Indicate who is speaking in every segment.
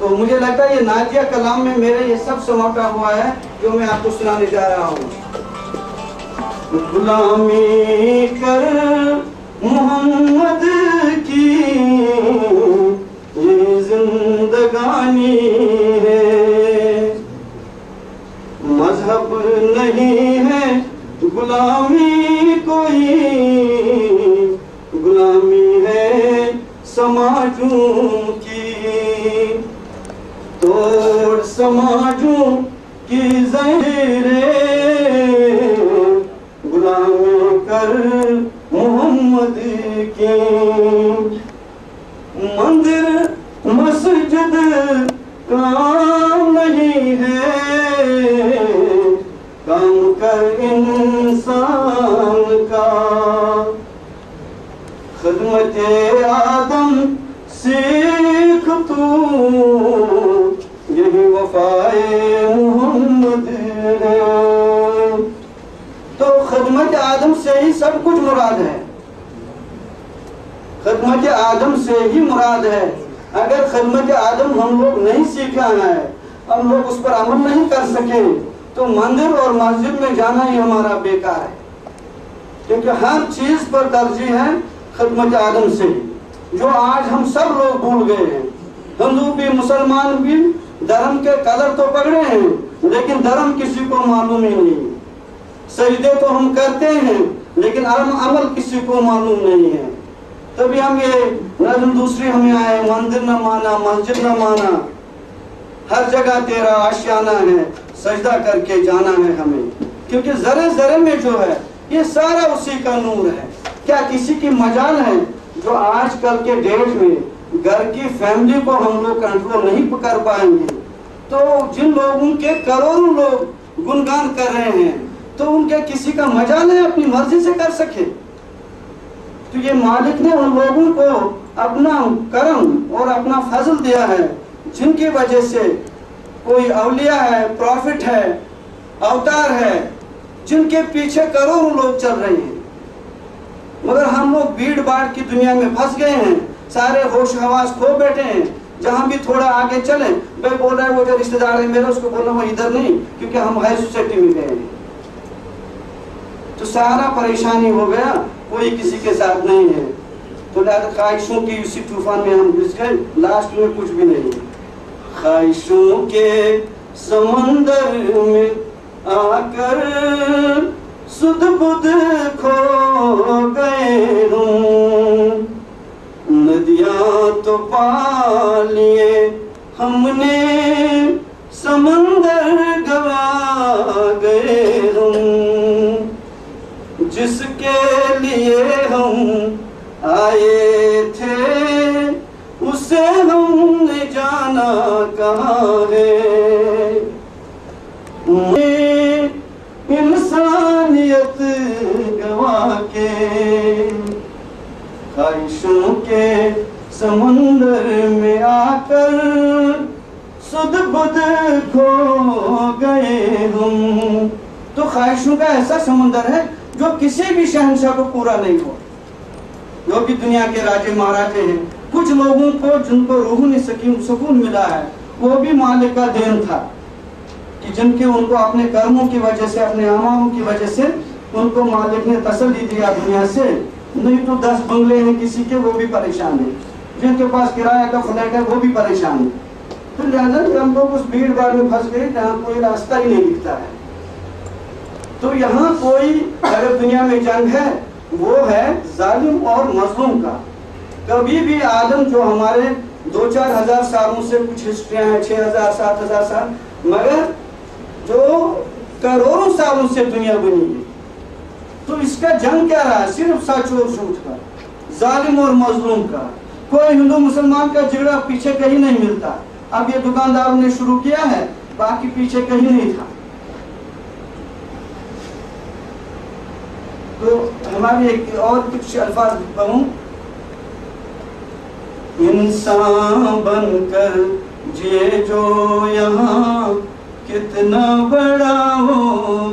Speaker 1: तो मुझे लगता है ये नाजिया कलाम में मेरे ये सब समाटा हुआ है जो मैं आपको सुनाने जा रहा हूँ। गुलामी कर मोहम्मद की ये जिंदगानी है, मजहब नहीं है गुलामी कोई, गुलामी है समाजों की। तोड़ समाजों की जंजीरें, गुलामी कर मोहम्मद की। मंदिर मस्जिद काम नहीं है, काम कर इंसान का। खिदमत आदम सीख तू, यही वफाए मोहम्मद है। तो खिदमत आदम से ही सब कुछ मुराद है, खिदमत आदम से ही मुराद है। अगर खिदमत आदम हम लोग नहीं सीखा है, हम लोग उस पर अमल नहीं कर सके, तो मंदिर और मस्जिद में जाना ही हमारा बेकार है। क्योंकि हर चीज पर तरजीह है खिदमत आदम से, जो आज हम सब लोग भूल गए हैं। हिंदू भी मुसलमान भी धर्म के कदर तो पकड़े हैं, लेकिन धर्म किसी को मालूम ही नहीं। सजदे तो हम करते हैं, लेकिन अमल किसी को मालूम नहीं है। तभी हम ये नज़्म दूसरी हमें आए, मंदिर न माना मस्जिद न माना, हर जगह तेरा आशियाना है, सजदा करके जाना है हमें। क्योंकि जरे जरे में जो है ये सारा उसी का नूर है। क्या किसी की मजाल है जो आजकल के डेट में घर की फैमिली को हम लोग कंट्रोल नहीं कर पाएंगे? तो जिन लोगों के करोड़ों लोग गुणगान कर रहे हैं, तो उनके किसी का मजाल है अपनी मर्जी से कर सके? तो ये मालिक ने उन लोगों को अपना करम और अपना फजल दिया है, जिनकी वजह से कोई अवलिया है, प्रॉफिट है, अवतार है, जिनके पीछे करोड़ों लोग चल रहे हैं। मगर हम लोग भीड़ भाड़ की दुनिया में फंस गए हैं, सारे होश हवास खो बैठे हैं। जहां भी थोड़ा आगे चले, भाई बोल रहा है वो जो रिश्तेदार है मेरा, उसको बोलना वो इधर नहीं, क्योंकि हम हाई सोसाइटी में गए हैं। तो सारा परेशानी हो गया, कोई किसी के साथ नहीं है। तो ख्वाहिशों की उसी तूफान में हम घुस गए, लास्ट में कुछ भी नहीं। ख्वाहिशों के समंदर में आकर सुध बुध खो गए हूँ, नदियाँ तो पा लिए हमने, समंदर गवा गए हम। जिसके लिए हम आए थे उसे हमने जाना कहाँ है। इंसानियत गवा के ख्वाहिशों के समंदर में आकर सुध बुध खो गए हम। तो ख्वाहिशों का ऐसा समंदर है जो किसी भी शहंशाह को पूरा नहीं हो। जो भी दुनिया के राजे महाराजे हैं, कुछ लोगों को जिनको रूहानी सुकून मिला है, वो भी मालिक का देन था कि जिनके उनको अपने कर्मों की वजह से, अपने अमालों की वजह से उनको मालिक ने तसल्ली दिया दुनिया से। नहीं तो 10 बंगले हैं किसी के, वो भी परेशान है। जिनके पास किराया का फ्लैट है वो भी परेशान है। तो लिहाजा हम लोग उस भीड़ भाड़ में फंस गए जहाँ कोई रास्ता ही नहीं दिखता है। तो यहाँ कोई अगर दुनिया में जंग है, वो है जालिम और मजलूम का। कभी भी आदम जो हमारे 2-4 हजार सालों से कुछ हिस्ट्रियाँ हैं, 6,000 7,000 साल, मगर जो करोड़ों सालों से दुनिया बनी है, तो इसका जंग क्या रहा? सिर्फ सच और झूठ का, जालिम और मजलूम का। कोई हिंदू मुसलमान का झगड़ा पीछे कहीं नहीं मिलता। अब ये दुकानदारों ने शुरू किया है, बाकी पीछे कहीं नहीं था। तो हमारी एक और कुछ अल्फाज कहूँ, इंसान बनकर जिए जो यहाँ, कितना बड़ा हो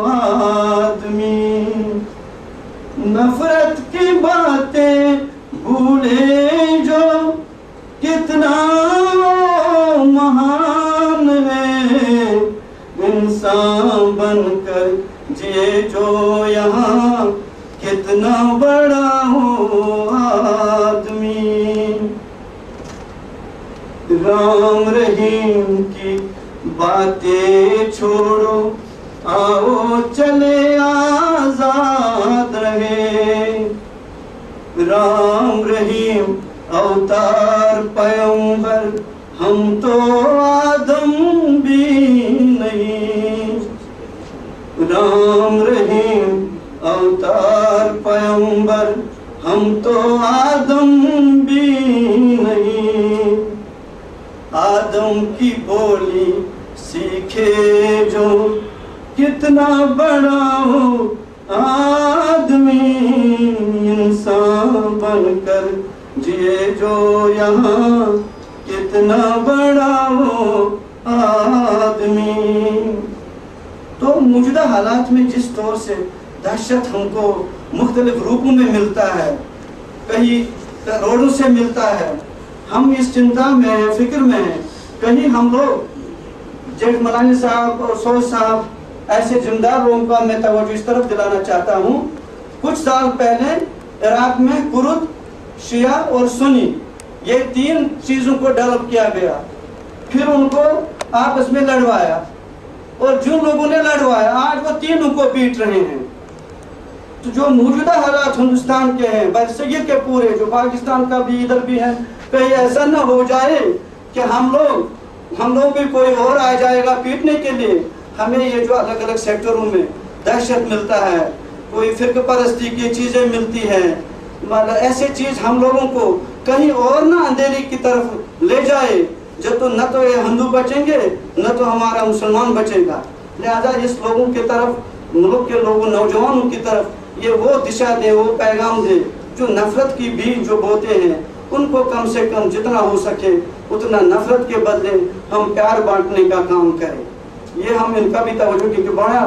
Speaker 1: आदमी। नफरत की बातें भूले जो, कितना महा बड़ा हो आदमी। राम रहीम की बातें छोड़ो, आओ चले आजाद रहे। राम रहीम अवतार पैगंबर, हम तो आदम भी नहीं। राम रहीम अवतार पैगंबर, हम तो आदम भी नहीं। आदम की बोली सीखे जो, कितना बड़ा हो आदमी। इंसान बनकर जिए जो यहाँ, कितना बड़ा हो आदमी। तो मौजूदा हालात में जिस तौर से दहशत हमको मुख्तलिफ रूपों में मिलता है, कहीं रोडों से मिलता है, हम इस चिंता में, फिक्र में, कहीं हम लोग जेठमलानी साहब और सोच साहब ऐसे जिम्मेदार लोगों का मैं तवज्जो इस तरफ दिलाना चाहता हूँ। कुछ साल पहले इराक में कुर्द, शिया और सुन्नी, ये 3 चीजों को डेवलप किया गया, फिर उनको आपस में लड़वाया, और जिन लोगों ने लड़वाया आज वो तीनों को पीट रहे हैं। तो जो मौजूदा हालात हिंदुस्तान के हैं, बरसगीर के पूरे, जो पाकिस्तान का भी इधर भी है, कहीं ऐसा न हो जाए कि हम लोग भी कोई और आ जाएगा पीटने के लिए। हमें ये जो अलग अलग सेक्टरों में दहशत मिलता है, कोई फिरक परस्ती की चीजें मिलती है, मतलब ऐसे चीज हम लोगों को कहीं और ना अंधेरी की तरफ ले जाए, जब तो न तो ये हिंदू बचेंगे न तो हमारा मुसलमान बचेगा। लिहाजा इस लोगों की तरफ, मुल्क के लोगों, नौजवानों की तरफ ये वो दिशा दे, वो पैगाम दे जो नफरत की बीज जो बोते हैं, उनको कम से कम जितना हो सके उतना नफरत के बदले हम प्यार बांटने का काम करें। ये हम इनका भी तवज्जो, क्योंकि बड़ा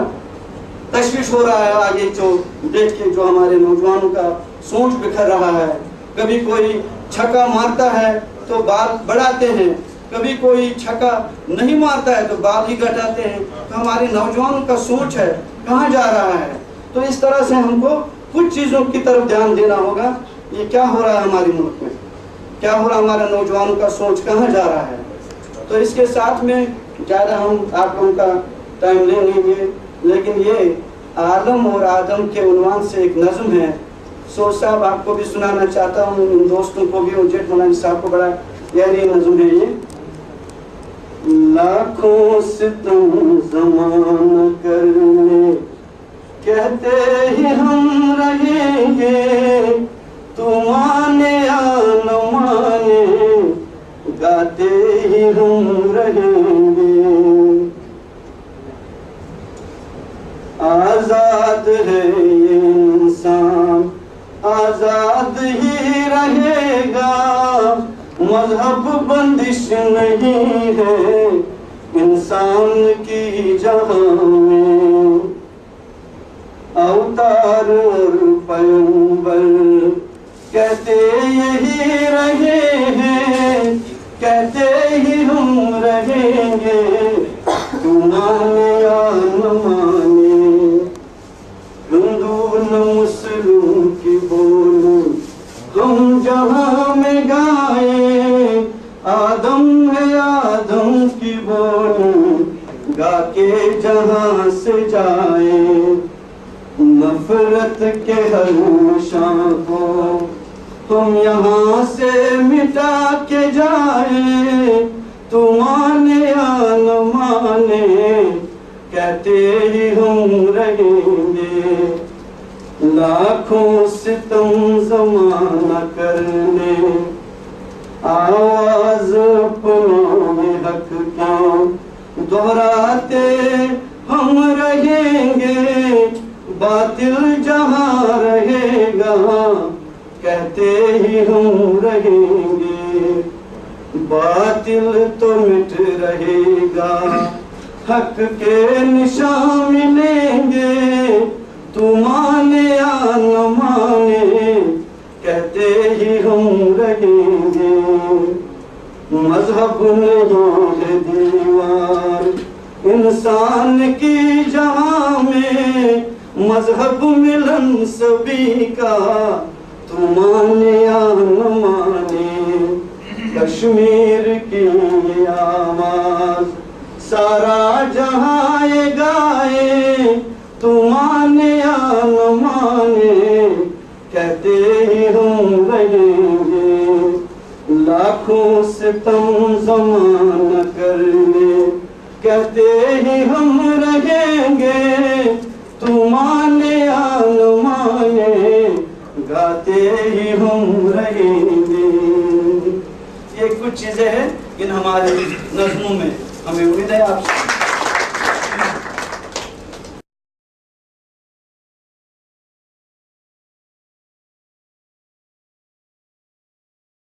Speaker 1: तशवीश हो रहा है आगे जो देख के, जो हमारे नौजवानों का सोच बिखर रहा है। कभी कोई छक्का मारता है तो बाल बढ़ाते हैं, कभी कोई छक्का नहीं मारता है तो बाल ही घटाते हैं। तो हमारे नौजवानों का सोच है कहाँ जा रहा है। तो इस तरह से हमको कुछ चीज़ों की तरफ ध्यान देना होगा। ये क्या हो रहा है हमारे मुल्क में, क्या हो रहा है, हमारे नौजवानों का सोच कहाँ जा रहा है। तो इसके साथ में ज़्यादा हम आप लोगों का टाइम ले लेंगे, लेकिन ये आलम और आदम के उन्वान से एक नज़्म है। सोच साहब आपको भी सुनाना चाहता हूँ, इन दोस्तों को भी, और जेठमलानी साहब को, बड़ा गहरी नज़्म है ये। लाखों सितम ज़माना करने, कहते ही हम रहेंगे, तू माने या न माने, गाते ही हम रहेंगे। आजाद है ये इंसान, आजाद ही रहेगा, मजहब बंदिश नहीं है इंसान की जहां में। अवतार और पैगंबर कहते यही रहे हैं, कहते ही हम रहेंगे, तू माने या न माने। हिंदू न मुस्लिम की बोली हम जहां में गाए, आदम है आदम की बोली गा के जहां से जाए। नफरत के हर निशान को हम यहाँ से मिटा के जाए, तू माने या न माने, कहते ही हम रहेंगे। लाखों सितम ज़माना करने, आवाज अपनों में हक क्यों दोहराते हम रहेंगे, बातिल जहाँ रहेगा कहते ही हम रहेंगे। बातिल तो मिट रहेगा, हक के निशान मिलेंगे, तू माने या न माने, कहते ही हम रहेंगे। मजहब नहीं है दीवार इंसान की जहां में, मजहब मिलन सभी का, तू माने या न माने, कश्मीर की आवाज सारा जहां ये गाए, तू माने या न माने, कहते ही हम रहेंगे, लाखों सितम ज़माना कर ले, कहते ही हम रहेंगे, तू माने या न माने, गाते ही हम रहेंगे। ये कुछ चीजें हैं इन हमारे नज़्मों में। हमें उम्मीद है आप